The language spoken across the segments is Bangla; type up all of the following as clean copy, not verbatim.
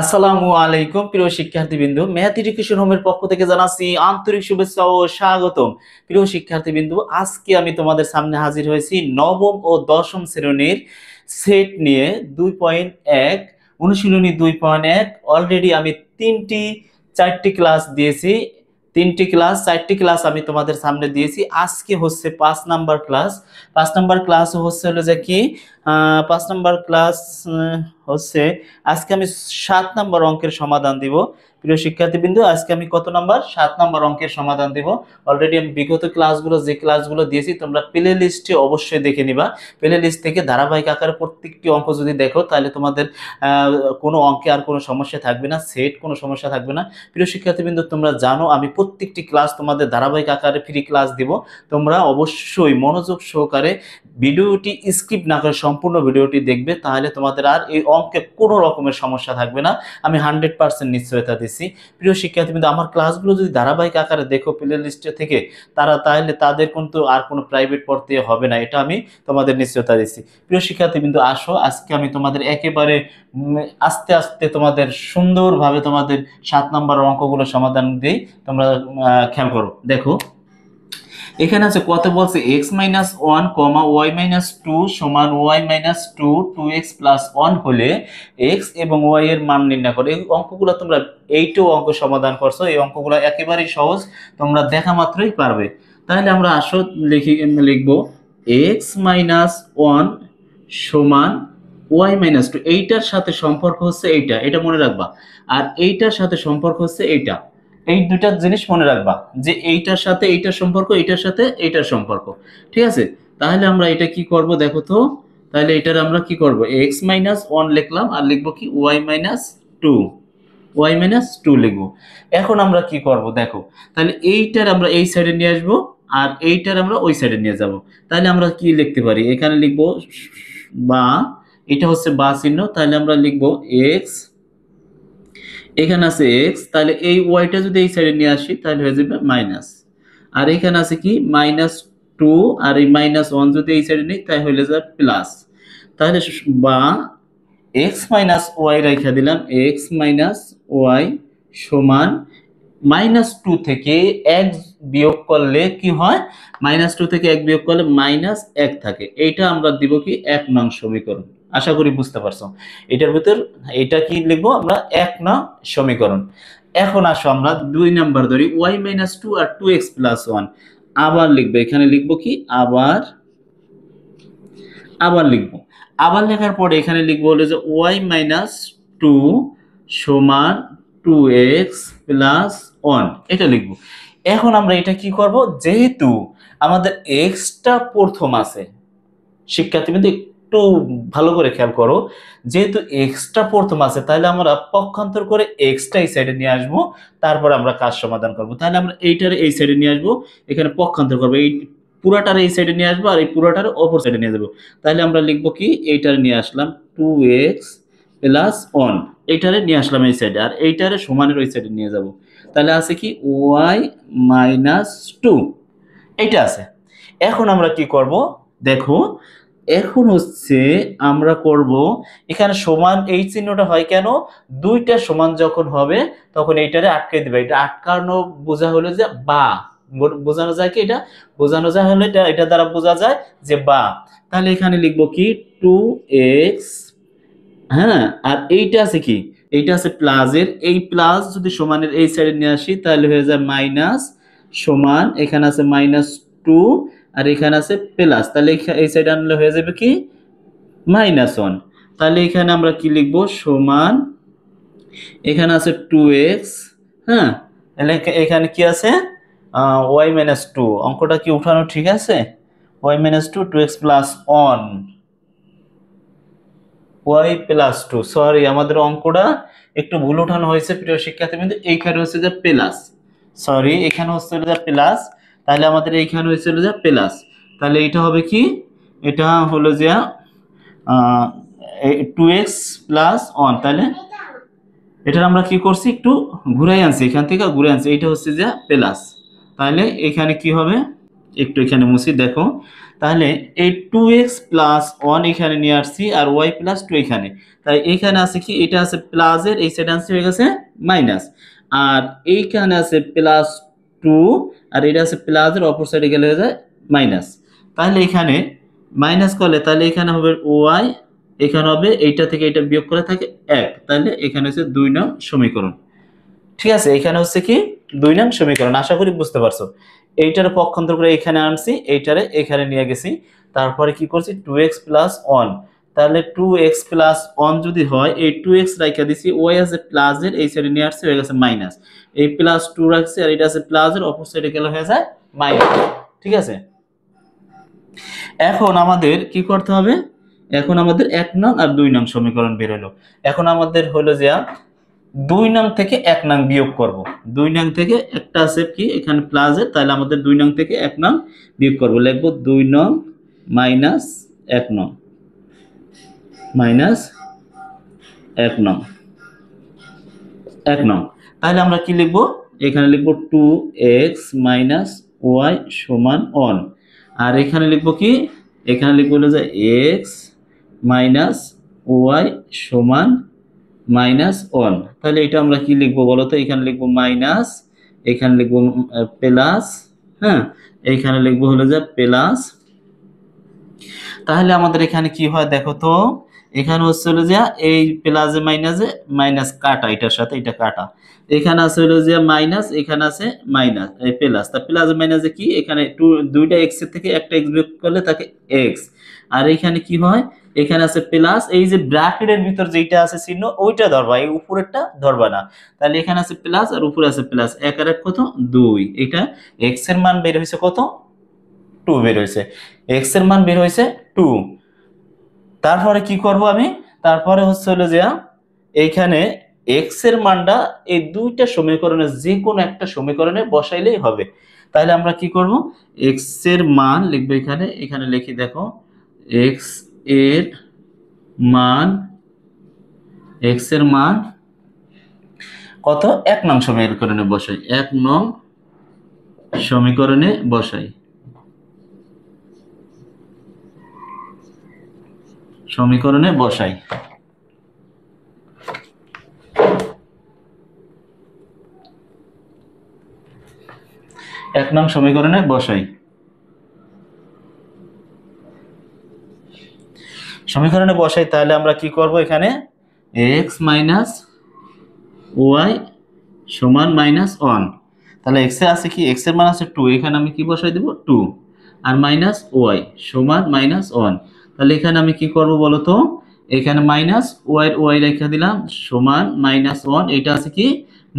আসসালামু আলাইকুম প্রিয় শিক্ষার্থীবৃন্দ, ম্যাথ এডুকেশন হোমের পক্ষ থেকে জানাচ্ছি আন্তরিক শুভেচ্ছা ও স্বাগতম। প্রিয় শিক্ষার্থীবৃন্দ, আজকে আমি তোমাদের সামনে হাজির হয়েছি নবম ও দশম শ্রেণীর সেট নিয়ে 2.1 অনুশীলনী 2.1। অলরেডি আমি চারটি ক্লাস দিয়েছি। চারটি ক্লাস আমি তোমাদের সামনে দিয়েছি। আজকে হচ্ছে 5 নাম্বার ক্লাস। 5 নাম্বার ক্লাস হচ্ছে হলো যে কি 5 নাম্বার ক্লাস হচ্ছে আজকে আমি 7 নাম্বার অঙ্কের সমাধান দিব। প্রিয় শিক্ষার্থীবৃন্দ, আজকে আমি কত নাম্বার 7 নাম্বার অঙ্কের সমাধান দিব। অলরেডি আমি বিগত ক্লাসগুলো দিয়েছি, তোমরা প্লে লিস্টে অবশ্যই দেখে নিবা। প্লে লিস্ট থেকে ধারাবাহিক আকারে প্রত্যেকটি অঙ্ক যদি দেখো তাহলে তোমাদের কোনো অঙ্কে আর কোনো সমস্যা থাকবে না, সেট কোনো সমস্যা থাকবে না। প্রিয় শিক্ষার্থীবৃন্দ, তোমরা জানো আমি প্রত্যেকটি ক্লাস তোমাদের ধারাবাহিক আকারে ফ্রি ক্লাস দিব। তোমরা অবশ্যই মনোযোগ সহকারে ভিডিওটি স্কিপ না করে সম্পূর্ণ ভিডিওটি দেখবে, তাহলে তোমাদের আর এই অঙ্কে কোনো রকমের সমস্যা থাকবে না, আমি 100% নিশ্চয়তা দিচ্ছি। প্রিয় শিক্ষার্থীবৃন্দ, আমার ক্লাসগুলো যদি ধারাবাহিক আকারে দেখো প্লে লিস্টে থেকে, তাহলে তাদের কিন্তু আর কোনো প্রাইভেট পড়তে হবে না, এটা আমি তোমাদের নিশ্চয়তা দিচ্ছি। প্রিয় শিক্ষার্থীবৃন্দ, আসো আজকে আমি তোমাদের একেবারে আস্তে আস্তে তোমাদের সুন্দরভাবে তোমাদের 7 নাম্বার অঙ্কগুলো সমাধান দিই। তোমরা খেয়াল করো, দেখো এখানে আছে কত বলছে, x-1, y-2 সমান y-2 2x+1 হলে x এবং y এর মান নির্ণয় করো। এই অঙ্কগুলো তোমরা এইটাও অঙ্ক সমাধান করছো, এই অঙ্কগুলো একেবারেই সহজ, তোমরা দেখা মাত্রই পারবে। তাহলে আমরা আসো লিখবো x-1 সমান y-2। এইটার সাথে সম্পর্ক হচ্ছে এটা মনে রাখবা, আর এইটার সাথে সম্পর্ক হচ্ছে এইটা। এই দুটা জিনিস মনে রাখবা যে এইটার সাথে এইটার সম্পর্ক, এইটার সাথে এইটার সম্পর্ক, ঠিক আছে? তাহলে আমরা এটা কি করব দেখো তো। তাহলে এটার আমরা কি করব, x-1 লিখলাম আর লিখবো কি y-2 লিখবো। এখন আমরা কি করব দেখো, তাহলে এইটার আমরা এই সাইডে নিয়ে আসবো আর এইটার আমরা ওই সাইডে নিয়ে যাব। তাহলে আমরা কি লিখতে পারি, এখানে লিখবো বা, এটা হচ্ছে বা চিহ্ন, তাহলে আমরা লিখবো x, এখানে আছে x, তাহলে এই ওয়াইটা যদি এই সাইডে নিয়ে আসি তাহলে হয়ে যাবে মাইনাস, আর এখানে আছে কি -2, আর এই -1 যদি এই সাইডে নিই তাই হয়ে যাবে প্লাস। তাহলে বা x-y রেখে দিলাম, x-y সমান -2 থেকে 1 বিয়োগ করলে কি হয়, -2 থেকে 1 বিয়োগ করলে -1 থাকে। এইটা আমরা দিব কি 1 নং সমীকরণ। আশা করি বুঝতে পারছো। এটার ভিতর এটা কি লিখবো আমরা, 1 নং সমীকরণ। এখন আসো আমরা 2 নাম্বার ধরি, y-2 আর 2x+1 আবার লিখবো। এখানে লিখবো কি আবার লিখবো। আবার লেখার পরে এখানে লিখবো হলো যে y-2 সমান 2x+1, এটা লিখবো। এখন আমরা এটা কি করব, যেহেতু আমাদের এক্সটা প্রথম আছে, শিক্ষার্থীবৃন্দ একটু ভালো করে খেয়াল করো, যেহেতু এক্সটা প্রথম আছে তাহলে আমরা পক্ষান্তর করে এক্সটা এই সাইডে নিয়ে আসবো, তারপর আমরা কাজ সমাধান করব। তাহলে আমরা এইটারে এই সাইডে নিয়ে আসবো, এখানে পক্ষান্তর করবো, এই পুরাটার এই সাইডে নিয়ে আসবো আর এই পুরাটার অপর সাইডে নিয়ে যাবো। তাহলে আমরা লিখবো কি, এইটারে নিয়ে আসলাম 2x+1, এইটারে নিয়ে আসলাম এই সাইডে, আর এইটারে সমানের ওই সাইডে নিয়ে যাব। তাহলে আছে কি y-2, এইটা আছে। এখন আমরা কি করব দেখো, এখন হচ্ছে আমরা করব এখানে সমান, এই চিহ্নটা হয় কেন, দুইটা সমান যখন হবে তখন এইটারে আটকে দিবে। এটা আটকানো বোঝা হলো যে বা, বোঝানো যায় কি, এটা বোঝানো যায় হলো এটা দ্বারা বোঝা যায় যে বা। তাহলে এখানে লিখবো কি 2x, হ্যাঁ, আর এইটা আছে কি, এইটা আছে প্লাসের, এই প্লাস যদি সমানের এই সাইডে নিয়ে আসি তাহলে হয়ে যায় মাইনাস, সমান এখানে আছে -2 আর এখানে আছে প্লাস, তাহলে এই সাইডে আনলে হয়ে যাবে কি -1। তাহলে এখানে আমরা কি লিখবো, সমান এখানে আছে 2x, হ্যাঁ, তাহলে এখানে কি আছে y-2, অঙ্কটা কি উঠানো ঠিক আছে, y-2 2x+1 y+2, সরি আমাদের অঙ্কটা একটু ভুল উঠানো হয়েছে প্রিয় শিক্ষার্থী, কিন্তু এইখানে হচ্ছে যে প্লাস, সরি এখানে হচ্ছে যে প্লাস, তাহলে আমাদের এইখানে হচ্ছে যে প্লাস। তাহলে এটা হবে কি, এটা হলো যে 2x+1, তাহলে এটা আমরা কি করছি, একটু ঘুরাই আনছি, এখান থেকে ঘুরে আনছি, এইটা হচ্ছে যে প্লাস। তাহলে এখানে কি হবে, একটু এখানে মুছি দেখো, তাহলে এই 2x প্লাস 1 এখানে নিয়ে আসছি আর y প্লাস 2 এখানে, তাই এখানে আছে কি, এটা আছে প্লাসের এই সাইড আনছি হয়ে গেছে মাইনাস, আর এইখানে আছে প্লাস 2 আর এটা আছে প্লাসের অপর সাইডে গেলে হয়ে যায় মাইনাস। তাহলে এখানে মাইনাস করলে তাহলে এখানে হবে y, এখানে হবে এইটা থেকে এটা বিয়োগ করে থাকে 1, তাহলে এখানে হচ্ছে 2 নং সমীকরণ। ঠিক আছে, এখানে হচ্ছে কি 2 নং সমীকরণ। আশা করি বুঝতে পারছো। এইটারে পক্ষান্তর করে এখানে আনছি, এইটারে এখানে নিয়ে গেছি, তারপরে কি করছি 2x প্লাস 1, তাহলে 2x প্লাস 1 যদি হয় এই 2x রাইখা দিছি, y আছে প্লাসের এই সাইডে নিয়ে আসছে হয়ে গেছে মাইনাস, এই প্লাস 2 রাখছি আর এটা আছে প্লাসের অপর সাইডে গেলে হয়ে যায় মাইনাস। ঠিক আছে, এখন আমাদের কি করতে হবে, এখন আমাদের 1 নং আর 2 নং সমীকরণ বের হলো। এখন আমাদের হলো যে 2 নং থেকে 1 নং বিয়োগ করব। 2 নং থেকে একটা আছে কি এখানে প্লাসের, তাহলে আমাদের 2 নং থেকে 1 নং বিয়োগ করব, লিখব 2 নং মাইনাস 1 নং, মাইনাস 1 নং, 1 নং। তাহলে আমরা কি লিখব, এখানে লিখব 2x মাইনাস y সমান 1, আর এখানে লিখব কি, এখানে লিখব হলো যে x মাইনাস y সমান মাইনাস 1। তাহলে এটা আমরা কি লিখবো বলো তো, এখানে লিখবো মাইনাস, এখানে লিখবো প্লাস, হ্যাঁ এইখানে লিখবো হলো যে প্লাস। তাহলে আমাদের এখানে কি হয় দেখো তো, এখানে হচ্ছে হলো যে এই প্লাসে মাইনাসে মাইনাস কাটা, এটার সাথে এটা কাটা, এখানে আছে হলো যে মাইনাস, এখানে আছে মাইনাস এই প্লাস, তা প্লাসে মাইনাসে কি এখানে দুইটা এক্স এর থেকে একটা এক্স বিয়োগ করলে তাকে এক্স, আর এখানে কি হয় এখানে আছে প্লাস, এই যে ব্র্যাকেটের ভিতর যেটা আছে চিহ্ন ওইটা ধরবা, এই উপরেরটা ধরবা না। তাহলে এখানে আছে প্লাস আর উপরে আছে প্লাস, 1 আর 1 কত 2, এটা এক্স এর মান বের হয়েছে কত 2 বের হয়েছে, এক্স এর মান বের হয়েছে 2। তারপরে কি করব আমি, তারপরে হচ্ছে হলো যে এইখানে এক্স এর মানটা এই দুইটা সমীকরণে যে কোনো একটা সমীকরণে বসাইলেই হবে। তাহলে আমরা কি করব, এক্স এর মান লিখবো এখানে, এখানে লিখি দেখো এক্স এর মান, এক্স এর মান কত 1 নং সমীকরণে বসাই, 1 নং সমীকরণে বসাই, সমীকরণে বসাই। এক নং সমীকরণে বসাই, সমীকরণে বসাই। তাহলে আমরা কি করব, এখানে x মাইনাস ওয়াই সমান মাইনাস 1, তাহলে x এ আছে কি, x এর মান আছে 2, এখানে আমি কি বসাই দেব 2, আর মাইনাস ওয়াই সমান মাইনাস 1। তাহলে এখানে আমি কি করব বলো তো, এখানে মাইনাস ওয়াই রেখে দিলাম সমান মাইনাস 1, এটা আছে কি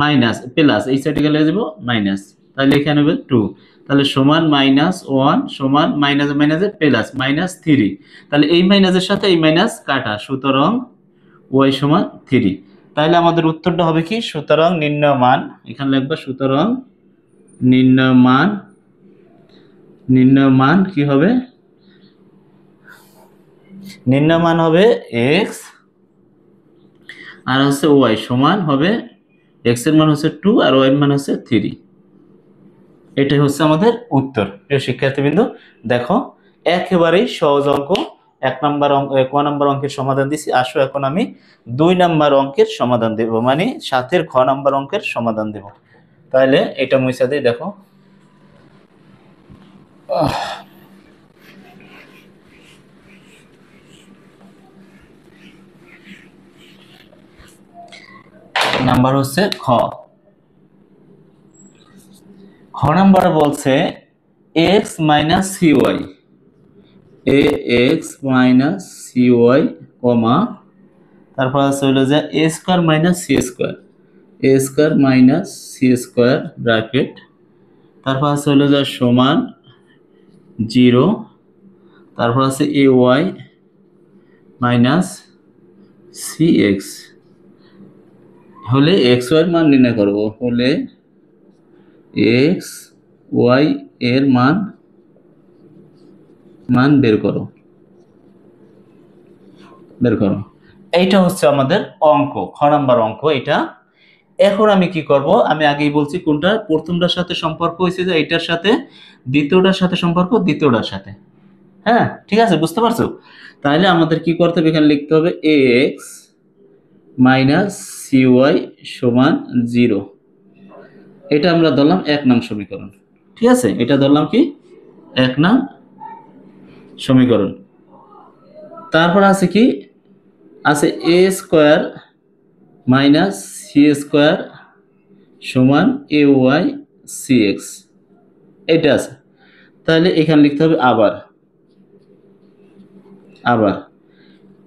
মাইনাস প্লাস, এই সাইডে গেলে দেব মাইনাস, তাহলে এখানে হবে 2, তাহলে সমান মাইনাস 1 সমান মাইনাস মাইনাসে প্লাস মাইনাস 3, তাহলে এই মাইনাসের সাথে এই মাইনাস কাটা, সুতরাং ওয়াই সমান 3। তাহলে আমাদের উত্তরটা হবে কি, সুতরাং নির্ণয় মান, এখানে লিখবা সুতরাং নির্ণয় মান, নির্ণয় মান কি হবে, নির্ণয় মান হবে x আর হচ্ছে y সমান হবে, x এর মান হচ্ছে 2 আর y এর মান হচ্ছে 3। এটাই হচ্ছে আমাদের উত্তর। প্রিয় শিক্ষার্থীবৃন্দ দেখো একেবারেই সহজ অঙ্ক, 1 নম্বর অঙ্ক, ক নম্বর অঙ্কের সমাধান দিছি। আসো এখন আমি 2 নম্বর অঙ্কের সমাধান দেব, মানে 7 খ নম্বর অঙ্কের সমাধান দেব। তাহলে এটা মুছা দিই, দেখো নাম্বার হচ্ছে খ। খ নাম্বার বলছে x minus c y, x minus c y comma, তারপর আছে হলো যে a square minus c square, A square minus c square bracket, তারপর আছে হলো যে সমান 0, তারপর আছে a y minus C x, হলে এক্স ওয়াই এর মান নির্ণয় করব, হলে এক্স ওয়াই এর মান বের করো, বের করো। এইটা হচ্ছে আমাদের অঙ্ক, খ নাম্বার অঙ্ক এটা। এখন আমি কি করব, আমি আগেই বলছি কোনটা প্রথমটার সাথে সম্পর্ক হয়েছে যে এটার সাথে, দ্বিতীয়টার সাথে সম্পর্ক দ্বিতীয়টার সাথে, হ্যাঁ, ঠিক আছে, বুঝতে পারছো? তাহলে আমাদের কি করতে হবে, এখানে লিখতে হবে এক্স মাইনাস সিওয়াই সমান 0। এটা আমরা ধরলাম 1 নং সমীকরণ। ঠিক আছে, এটা ধরলাম কি 1 নং সমীকরণ। তারপর আছে কি, আছে এ স্কোয়ার মাইনাস সি স্কোয়ার সমান এ ওয়াই সি এক্স, এটা আছে। তাহলে এখানে লিখতে হবে আবার আবার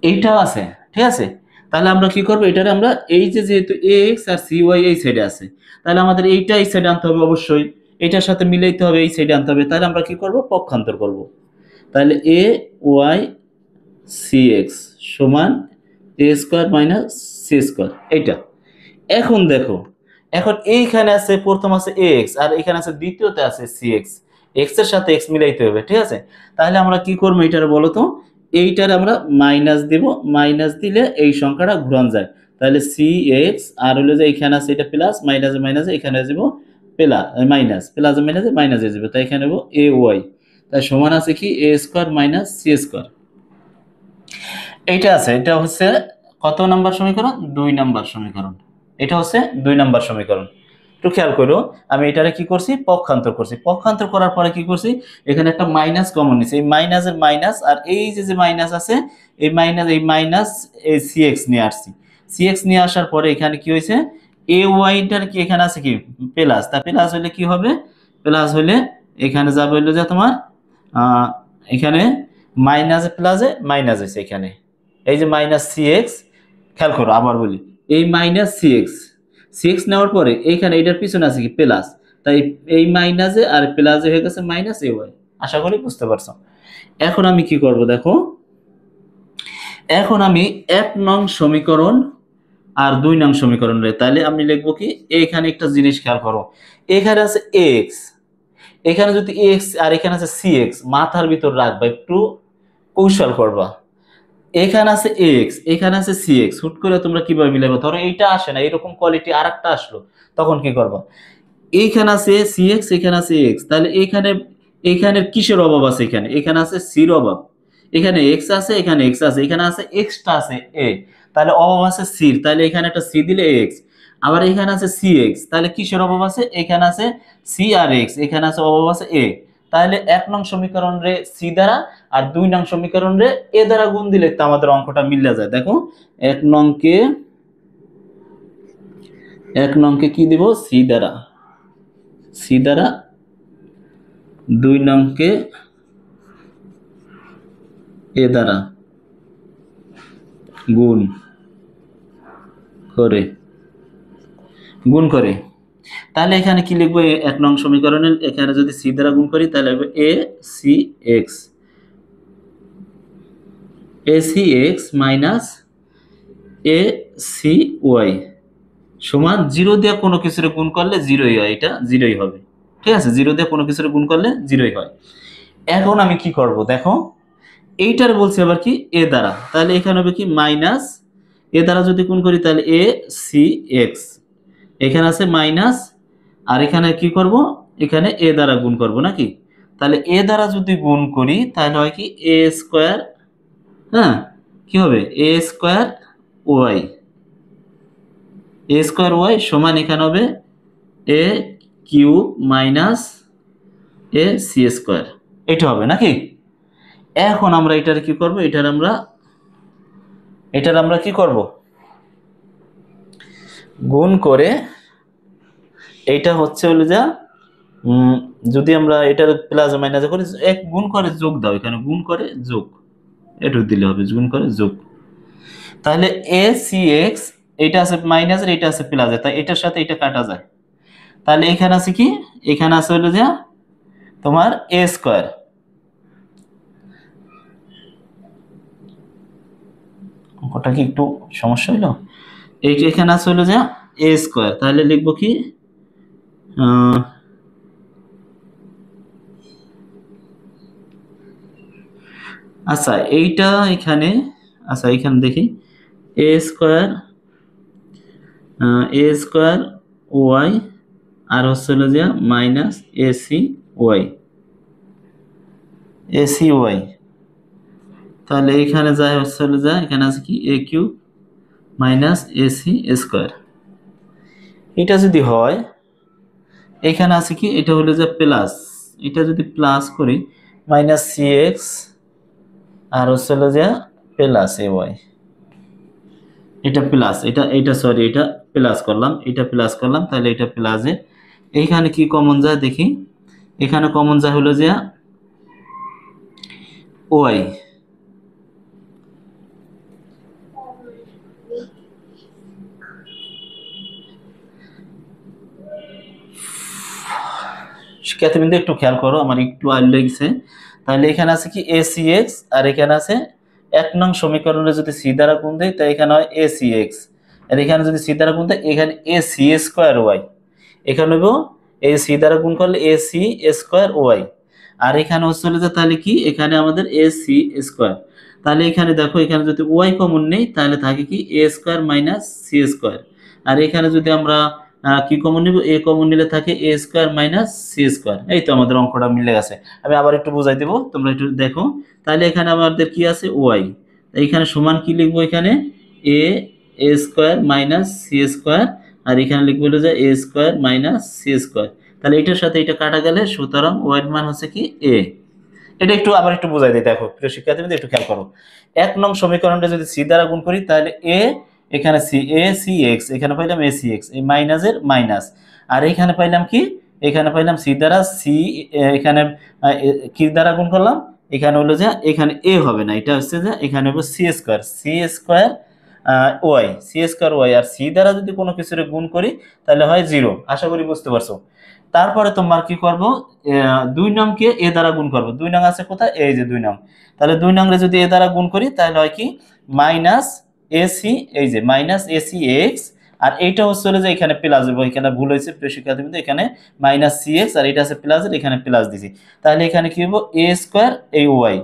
এইটাও আছে। ঠিক আছে, তাহলে আমরা কি করবো, এটারে আমরা এই যে যেহেতু এ এক্স আর সি ওয়াই এই সাইডে আছে, তাহলে আমাদের এইটা এই সাইডে আনতে হবে অবশ্যই, এটার সাথে মিলাইতে হবে, এই সাইডে আনতে হবে। তাহলে আমরা কি করব, পক্ষান্তর করব। তাহলে এ ওয়াই সি এক্স সমান এ স্কোয়ার মাইনাস সি স্কোয়ার, এইটা। এখন দেখো, এখন এইখানে আছে প্রথম আছে এক্স আর এখানে আছে দ্বিতীয়তে আছে সি এক্স, এক্স এর সাথে এক্স মিলাইতে হবে। ঠিক আছে, তাহলে আমরা কি করবো, এইটার বলো তো, এইটার আমরা মাইনাস দিব, মাইনাস দিলে এই সংখ্যাটা ঘুরান যায়। তাহলে সি এক্স আর হলো যে এখানে আছে এটা প্লাস, মাইনাসে মাইনাসে এখানে যাব প্লাস, মাইনাস প্লাসে মাইনাসে মাইনাস হয়ে যাবে, তাই এখানে নেব এ ওয়াই, তাই সমান আছে কি এ স্কোয়ার মাইনাস সি স্কোয়ার। এইটা আছে, এটা হচ্ছে কত নাম্বার সমীকরণ, 2 নম্বর সমীকরণ। এটা হচ্ছে 2 নম্বর সমীকরণ। একটু খেয়াল করো, আমি এটারে কি করছি, পক্ষান্তর করছি। পক্ষান্তর করার পরে কি করছি, এখানে একটা মাইনাস কমন নিছি, এই মাইনাসের মাইনাস আর এই যে মাইনাস আছে, এই মাইনাস এই সি এক্স নিয়ে আসছি। সি এক্স নিয়ে আসার পরে এখানে কি হয়েছে, এ ওয়াইটার কি এখানে আছে কি প্লাস, তা প্লাস হলে কি হবে, প্লাস হলে এখানে যাবে হলো যে তোমার এখানে মাইনাসে প্লাসে মাইনাস হয়েছে এখানে, এই যে মাইনাস সি এক্স। খেয়াল করো, আবার বলি, এই minus C X, C X নেওয়ার পরে এইখানে এটার পিছনে আছে কি প্লাস, তাই এই মাইনাসে আর প্লাসে হয়ে গেছে মাইনাস এ ওয়াই। আশা করি বুঝতে পারছো। এখন আমি কি করব দেখো, এখন আমি 1 নং সমীকরণ আর 2 নং সমীকরণ রে, তাহলে আমি লিখবো কি, এখানে একটা জিনিস খেয়াল করো, এখানে আছে এক্স, এখানে যদি এক্স আর এখানে আছে সি এক্স, মাথার ভিতর রাখবা, একটু কৌশল করবা। এখানে আছে এক্স, এখানে আছে সি এক্স, হুট করে তোমরা কিভাবে মিলাবে, ধরো এইটা আসে না, এরকম কোয়ালিটি আর একটা আসলো, তখন কি করবা, এইখানে আছে সি এক্স, এখানে আছে এক্স, তাহলে এখানে এখানে কিসের অভাব আছে, এখানে এখানে আছে সির অভাব, এখানে এক্স আছে, এখানে এক্স আছে, এখানে আছে এক্সটা আছে এ, তাহলে অভাব আছে সির, তাহলে এখানে একটা সি দিলে এক্স। আবার এখানে আছে সি এক্স, তাহলে কিসের অভাব আছে, এখানে আছে সি আর এক্স, এখানে আছে অভাব আছে এ। তাহলে 1 নং সমীকরণ রে সি দ্বারা আর 2 নং সমীকরণ রে এ দ্বারা গুণ দিলে তো আমাদের অঙ্কটা মিলে যায়। দেখো 1 নংকে, 1 নংকে কি দিব, সি দ্বারা, সি দ্বারা, 2 নংকে এ দ্বারা গুণ করে, গুণ করে। তাহলে এখানে কি লিখবো, 1 নং সমীকরণের এখানে যদি সি দ্বারা গুণ করি তাহলে হবে A C X, A C X minus A C Y সমান 0 দিয়ে কোনো কিছুর গুণ করলে 0ই হয়, এটা 0ই হবে। ঠিক আছে, 0 দিয়ে কোনো কিছুর গুণ করলে 0ই হয়। এখন আমি কি করব দেখো, এইটার বলছি আবার কি এ দ্বারা, তাহলে এখানে হবে কি মাইনাস, এ দ্বারা যদি গুণ করি তাহলে এ সি এক্স, এখানে আছে মাইনাস, আর এখানে কি করব, এখানে এ দ্বারা গুণ করব নাকি, তাহলে এ দ্বারা যদি গুণ করি তাহলে হয় কি এ স্কোয়ার, হ্যাঁ কি হবে a square y, a square y সমান এখানে হবে a cube minus A c square, এটা হবে নাকি। এখন আমরা এটার কি করব, এটার আমরা কি করব, গুণ করে, এইটা হচ্ছে হলো যা যদি আমরা এটার প্লাস মাইনাস করি, এক গুণ করে যোগ দাও, এখানে গুণ করে যোগ, একটু দিলে হবে গুণ করে যোগ। তাহলে এ সি এক্স, এটা আছে মাইনাসের, এটা আছে প্লাসের, তাই এটার সাথে এটা কাটা যায়। তাহলে এখানে আছে কি, এখানে আছে হলো যে তোমার এ স্কোয়ার, ওটা কি একটু সমস্যা হইলো, এইটা এখানে আছে হলো যে এ স্কোয়ার, তাহলে লিখবো কি আচ্ছা এইটা এখানে, আচ্ছা এখানে দেখি A square, A square Y আর হচ্ছে হলো যে minus A C Y, A C Y, তাহলে এখানে যায় হচ্ছে হলো যায় এখানে আছে কি a cube minus ac square. এটা যদি হয় এখানে আছে কি এটা হলো যে প্লাস, এটা যদি প্লাস করি মাইনাস cx আর হচ্ছে হলো যে প্লাস ay, এটা প্লাস এটা সরি এটা প্লাস করলাম, এটা প্লাস করলাম, তাহলে এটা প্লাসে এইখানে কি কমন যায় দেখি, এখানে কমন যায় হলো যে ওয়াই। শিক্ষার্থীবৃন্দ একটু খেয়াল করো, আমার একটু আল লেগেছে। তাহলে এখানে আছে কি acx আর এখানে আছে 1 নং সমীকরণে যদি c দ্বারা গুণ দেই তাই এখানে হয় acx, আর এখানে যদি c দ্বারা গুণ দেই এখানে ac স্কয়ার y, এখানে হইব ac দ্বারা গুণ করলে ac স্কয়ার y, আর এখানে হচ্ছে যে তাহলে কি এখানে আমাদের ac স্কয়ার। তাহলে এখানে দেখো এখানে যদি y কমন নেই তাহলে থাকে কি a square minus c square, আর এখানে যদি আমরা কি কমন নিব a কমন নিলে থাকে a square minus c square. এই তো আমাদের অঙ্কটা মিলে গেছে। আমি আবার একটু বুঝাই দেব, তোমরা একটু দেখো। তাহলে এখানে আমাদের কি আছে y, এইখানে সমান কি লিখবো এখানে a square minus c square, আর এখানে লিখবো হলো যে a square minus c square. তাহলে এটার সাথে এটা কাটা গেলে সুতরাং y এর মান হচ্ছে কি a। এটা একটু আবার একটু বোঝাই দিই, দেখো প্রিয় শিক্ষার্থীদের একটু খেয়াল করো। 1 নং সমীকরণটা যদি c দ্বারা গুণ করি তাহলে a এখানে c a c x, এখানে পাইলাম a c x, এই মাইনাসের মাইনাস, আর এখানে পাইলাম কি এখানে পাইলাম c দ্বারা c, এখানে কি দ্বারা গুণ করলাম এখানে হলো যে এখানে a হবে না, এটা হচ্ছে যে এখানে হবে c square y, c square y, আর c দ্বারা যদি কোনো কিছুরে গুণ করি তাহলে হয় 0। আশা করি বুঝতে পারছো। তারপরে তোমার কি করব 2 নংকে a দ্বারা গুণ করব, 2 নং আছে কোথায় এই যে 2 নং, তাহলে 2 নং রে যদি a দ্বারা গুণ করি তাহলে হয় কি মাইনাস ac, এই যে মাইনাস ac x, আর এইটা হচ্ছে যে এখানে প্লাস দেব, এখানে ভুল হয়েছে প্রিয় শিক্ষার্থী, এখানে মাইনাস cx আর এটা আছে প্লাস এর, এখানে প্লাস দিছি, তাহলে এখানে কি হবে a স্কয়ার এই y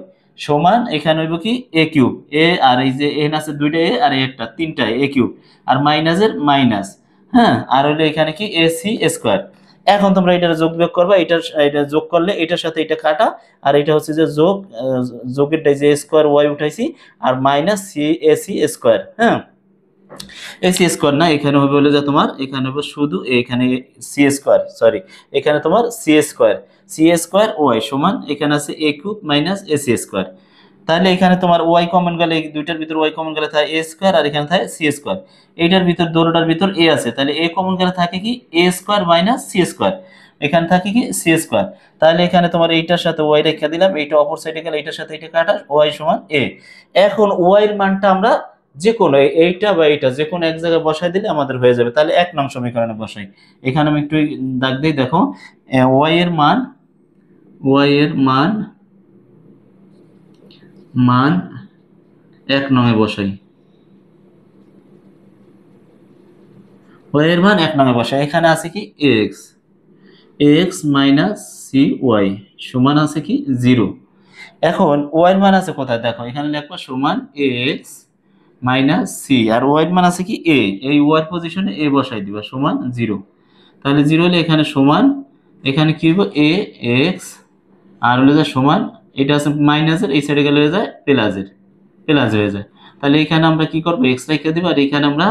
সমান এখানে হইব কি a কিউব, a আর এই যে এখানে আছে দুইটা a আর একটা তিনটা a কিউব, আর মাইনাসের মাইনাস, হ্যাঁ, আর হইলো এখানে কি ac স্কয়ার। এখন তোমরা এটা যোগ বিয়োগ করবা, এটা যোগ করলে এটার সাথে এটা কাটা, আর এটা হচ্ছে যে যোগ, যোগেরটাই যে স্কয়ার ওয়াই উঠাইছি, আর মাইনাস সি এসি স্কয়ার, হ্যাঁ এসি স্কয়ার না, এখানে হবে হলো যে তোমার এখানে হবে শুধু এখানে সি স্কয়ার, সরি এখানে তোমার সি স্কয়ার ওয়াই সমান এখানে আছে এ কিউব মাইনাস এসি স্কয়ার। তাহলে এখানে তোমার ওয়াই কমন গেলে দুইটার ভিতর ওয়াই কমন গেলে থাকে এ স্কয়ার, আর এখানে থাকে সি স্কয়ার, এইটার ভিতর দুটোটার ভিতর এ আছে, তাহলে এ কমন গেলে থাকে কি এ স্কয়ার মাইনাস সি স্কয়ার, এখানে থাকে কি সি স্কয়ার। তাহলে এখানে তোমার এইটার সাথে ওয়াই রেখে দিলাম, এইটা অপর সাইডে গেলে এইটার সাথে এটা কাটা, ওয়াই সমান এ। এখন ওয়াই এর মানটা আমরা যে কোনো এইটা বা এইটা যে কোনো এক জায়গায় বসাই দিলে আমাদের হয়ে যাবে। তাহলে 1 নং সমীকরণে বসাই, এখানে আমি একটু দাগ দিই, দেখো ওয়াই এর মান, ওয়াই এর মান 1 নং এ বসাই, ওয়াই এর মান 1 নং এ বসাই। এখানে আছে কি x মাইনাস সি ওয়াই সমান আছে কি 0। এখন ওয়াই এর মান আছে কোথায় দেখো, এখানে লিখবো সমান x মাইনাস সি, আর ওয়াই এর মান আছে কি a, এই ওয়াই পজিশনে a বসাই দিবা সমান 0। তাহলে 0 হলে এখানে সমান এখানে কি হবে a x, আর হলে যায় সমান এটা আছে মাইনাসের, এই সাইডে গেলে হয়ে যায় প্লাসের, প্লাস হয়ে যায়। তাহলে এখানে আমরা কি করব x রেখে দিব, আর এখানে আমরা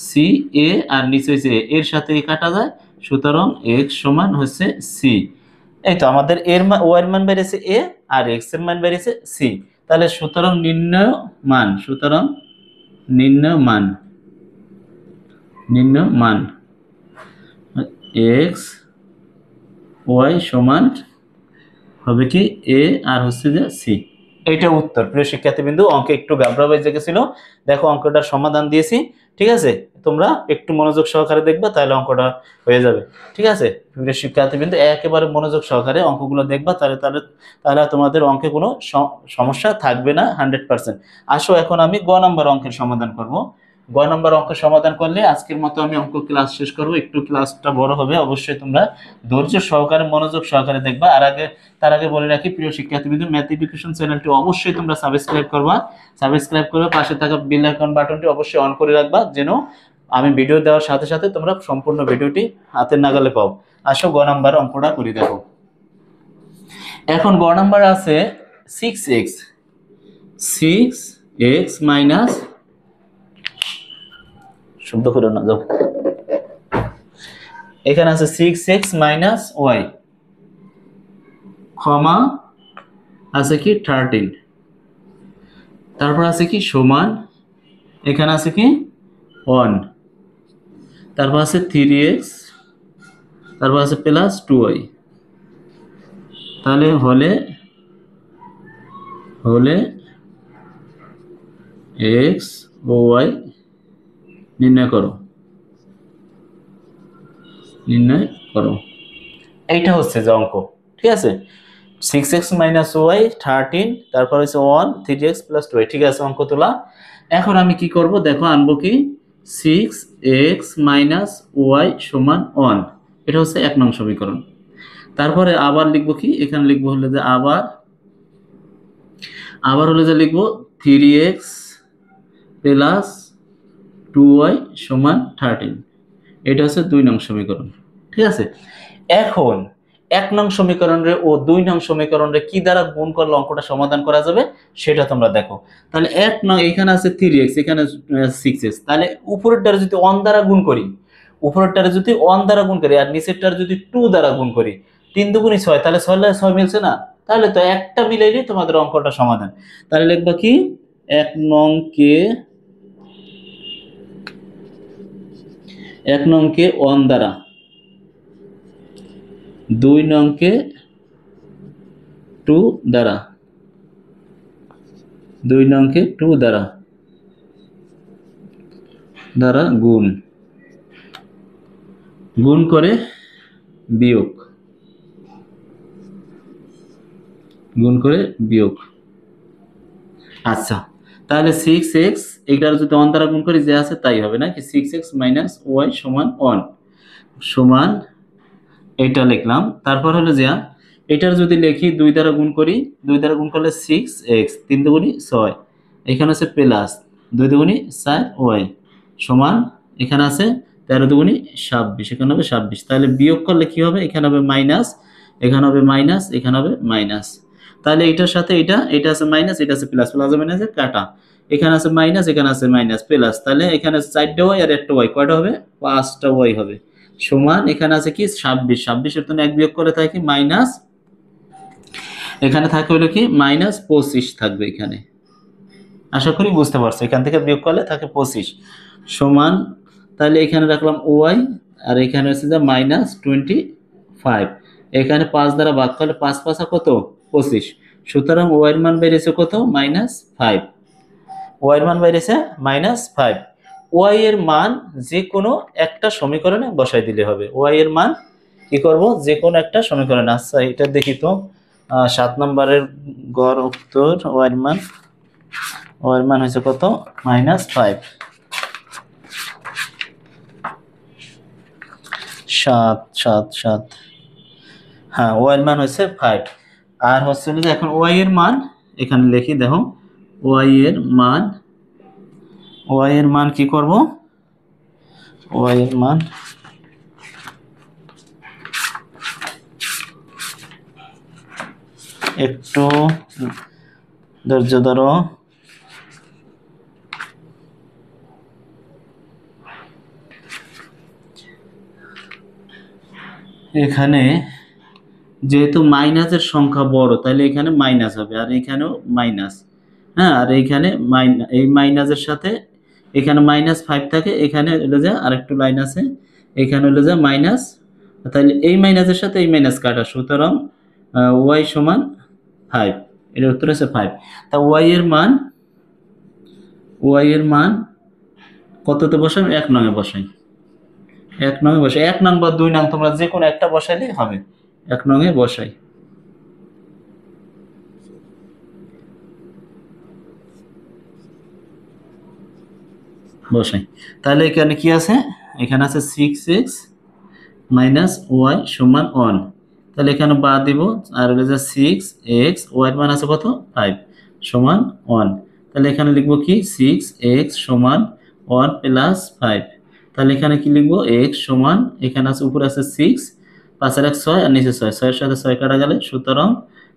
সি এ আর নিচে হচ্ছে এর সাথে কাটা যায়, সুতরাং x সমান হচ্ছে সি। এই তো আমাদের এর মান ওয়াই এর মান বেরিয়েছে a আর x এর মান বেরিয়েছে সি। তাহলে সুতরাং নির্ণয় মান, সুতরাং নির্ণয় মান x y সমান হবে কি a আর হচ্ছে যে সি। এইটা উত্তর প্রিয় শিক্ষার্থীবৃন্দু। অঙ্কে একটু গাবড়া বেজে গেছিল, দেখো অঙ্কটার সমাধান দিয়েছি, ঠিক আছে? তোমরা একটু মনোযোগ সহকারে দেখবা, তাহলে অঙ্কটা হয়ে যাবে, ঠিক আছে? প্রিয় শিক্ষার্থীবৃন্দু একেবারে মনোযোগ সহকারে অঙ্কগুলো দেখবা, তাহলে তাহলে তাহলে তোমাদের অঙ্কে কোনো সমস্যা থাকবে না 100%। আসো এখন আমি গ নম্বর অঙ্কের সমাধান করব। গ নম্বর অঙ্ক সমাধান করলে আজকের মতো আমি অঙ্ক ক্লাস শেষ করব। একটু ক্লাসটা বড় হবে, অবশ্যই তোমরা ধৈর্য সহকারে মনোযোগ সহকারে দেখবা। আর তার আগে বলে রাখি প্রিয় শিক্ষার্থীবৃন্দ, ম্যাথ এডুকেশন চ্যানেলটি অবশ্যই তোমরা সাবস্ক্রাইব করবা, পাশে থাকা বেল আইকন বাটনটি অবশ্যই অন করে রাখবা, যেন আমি ভিডিও দেওয়ার সাথে সাথে তোমরা সম্পূর্ণ ভিডিওটি হাতের নাগালে পাও। আসো গ নাম্বার অঙ্কটা করি। দেখো এখন গ নাম্বার আছে 6x 6x মাইনাস, শব্দ করে না যাও, এখানে আছে 6x মাইনাস ওয়াই ক্ষমা আছে কি 13, তারপর আছে কি সমান, এখানে আছে কি 1, তারপর আছে 3x, তারপর আছে প্লাস 2y, তাহলে হলে x ও y নির্ণয় করো। এইটা হচ্ছে যে অঙ্ক, ঠিক আছে। 6x মাইনাস ওয়াই 13, তারপর হচ্ছে 1 3x প্লাস 2y, ঠিক আছে অঙ্ক তোলা। এখন আমি কি করব দেখো, আনবো কি 6x মাইনাস ওয়াই সমান 1, এটা হচ্ছে 1 নং সমীকরণ। তারপরে আবার লিখবো কি, এখানে লিখবো হলে যে আবার হলে যে লিখবো 3x প্লাস 2y সমান 13, এটা হচ্ছে 2 নং সমীকরণ, ঠিক আছে। এখন 1 নং সমীকরণে ও 2 নং সমীকরণে কি দ্বারা গুণ করলে অঙ্কটা সমাধান করা যাবে সেটা তোমরা দেখো। তাহলে 1 নং এখানে আছে 3x, এখানে 6x, তাহলে উপরেরটারে যদি 1 দ্বারা গুণ করি, আর নিচেরটার যদি 2 দ্বারা গুণ করি, 3 দুগুণে 6, তাহলে 6 লাগে 6 মিলছে না, তাহলে তো একটা মিলাইলেই তোমাদের অঙ্কটা সমাধান। তাহলে লিখবা কি 1 নংকে 1 দ্বারা, 2 নংকে 2 দ্বারা, 2 নংকে 2 দ্বারা গুণ করে বিয়োগ, আচ্ছা। তাহলে 6x এটার যদি 1 দ্বারা গুণ করি, যে আছে তাই হবে নাকি, 6x মাইনাস ওয়াই সমান 1 সমান, এটা লিখলাম। তারপর হলো যে এটার যদি লিখি 2 দ্বারা গুণ করি, 2 দ্বারা গুণ করলে 6x, 3 দুগুণি 6, এখানে আছে প্লাস 2 দুগুণি 4y সমান, এখানে আছে 13 দুগুণি 26, এখানে হবে 26। তাহলে বিয়োগ করলে কি হবে, এখানে হবে মাইনাস, এখানে হবে মাইনাস, এখানে হবে মাইনাস। তাহলে এটার সাথে এটা আছে মাইনাস, এটা আছে প্লাস, প্লাস মাইনাসে কাটা, এখানে আছে মাইনাস, এখানে আছে মাইনাস, প্লাস, তাহলে এখানে 4টা y আর 1টা y, কয়টা হবে 5টা y হবে সমান, এখানে আছে কি 26, 26 এর থেকে 1 বিয়োগ করে থাকে মাইনাস, এখানে থাকে হলো কি মাইনাস 25 থাকবে এখানে, আশা করি বুঝতে পারছো। এখান থেকে বিয়োগ করলে থাকে 25 সমান, তাহলে এখানে রাখলাম y, আর এখানে হচ্ছে যে মাইনাস 25, এখানে 5 দ্বারা ভাগ করলে 5 5 কত 25, সুতরাং y এর মান বেরিয়েছে কত -5, y এর মান বেরিয়েছে -5। y এর মান যে কোনো একটা সমীকরণে বসাই দিলে হবে, y এর মান কি করব, যে কোনো একটা সমীকরণে। আচ্ছা এটা দেখি তো, 7 নম্বরের গড় উত্তর, y এর মান হয়েছে কত -5, 7 হ্যাঁ, y এর মান হয়েছে 5। আর হচ্ছে যে এখন y এর মান এখানে লিখি, দেখো y এর মান কি করব, y এর মান একটু ধৈর্য ধরো, এখানে যেহেতু মাইনাসের সংখ্যা বড়, তাহলে এখানে মাইনাস হবে, আর এখানেও মাইনাস, হ্যাঁ, আর এইখানে এই মাইনাসের সাথে এখানে -5 থাকে, এখানে হলো যে আরেকটু লাইন আছে, এখানে হলো যে মাইনাস, তাহলে এই মাইনাসের সাথে এই মাইনাস কাটা, সুতরাং y সমান 5, এর উত্তর হচ্ছে 5। তা y এর মান কততে বসাই, 1 নংয়ে বসাই, 1 নংয়ে বসাই, 1 নং বা 2 নং তোমরা যে কোনো একটা বসাইলেই হবে, 1 নংয়ে বসাই। তাহলে এখানে কি আছে, এখানে আছে 6x মাইনাস ওয়াই সমান 1, তাহলে এখানে বাদ দিব, আর হলো যে 6x, y এর মান আছে কত 5 সমান 1, তাহলে এখানে লিখবো কি 6x সমান 1 প্লাস 5, তাহলে এখানে কি লিখবো x সমান, এখানে আছে উপরে আছে 6, 5 আর 1 6, আর নিচে 6, 6 এর সাথে 6 কাটা গেলে, সুতরাং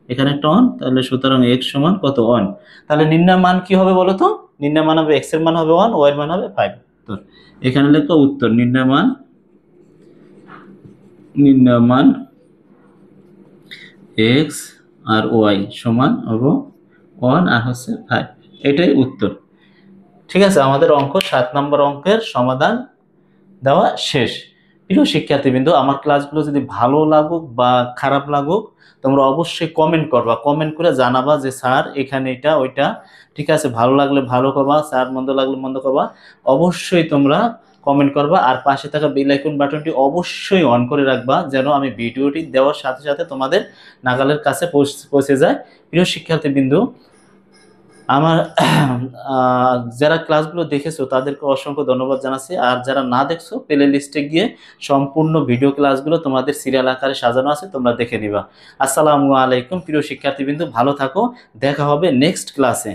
এখানে একটা অন, তাহলে সুতরাং এক্স সমান কত 1। তাহলে নির্ণয় মান কি হবে বলো তো? নির্ণয় মান হবে এক্স এর মান হবে 1, ওয়াই এর মান হবে 5। তো এখানে লেখো উত্তর নির্ণয় মান এক্স আর ওয়াই সমান হবে 1 আর হচ্ছে 5, এটাই উত্তর। ঠিক আছে, আমাদের অঙ্ক 7 নম্বর অঙ্কের সমাধান দেওয়া শেষ। প্রিয় শিক্ষার্থীবৃন্দ, আমার ক্লাসগুলো যদি ভালো লাগুক বা খারাপ লাগুক তোমরা অবশ্যই কমেন্ট করবা, কমেন্ট করে জানাবা যে স্যার এখানে এটা ওইটা। ঠিক আছে, ভালো লাগলে ভালো করবা, স্যার মন্দ লাগলে মন্দ করবা, অবশ্যই তোমরা কমেন্ট করবা। আর পাশে থাকা বেল আইকন বাটনটি অবশ্যই অন করে রাখবা, যেন আমি ভিডিওটি দেওয়ার সাথে সাথে তোমাদের নাগালের কাছে পৌঁছে যায়। প্রিয় শিক্ষার্থীবৃন্দ, আমার যারা ক্লাসগুলো দেখেছো তাদেরকে অসংখ্য ধন্যবাদ জানাচ্ছি। আর যারা না দেখছো, প্লে লিস্টে গিয়ে সম্পূর্ণ ভিডিও ক্লাসগুলো তোমাদের সিরিয়াল আকারে সাজানো আছে, তোমরা দেখে নিবা। আসসালামু আলাইকুম প্রিয় শিক্ষার্থীবৃন্দ, ভালো থাকো, দেখা হবে নেক্সট ক্লাসে।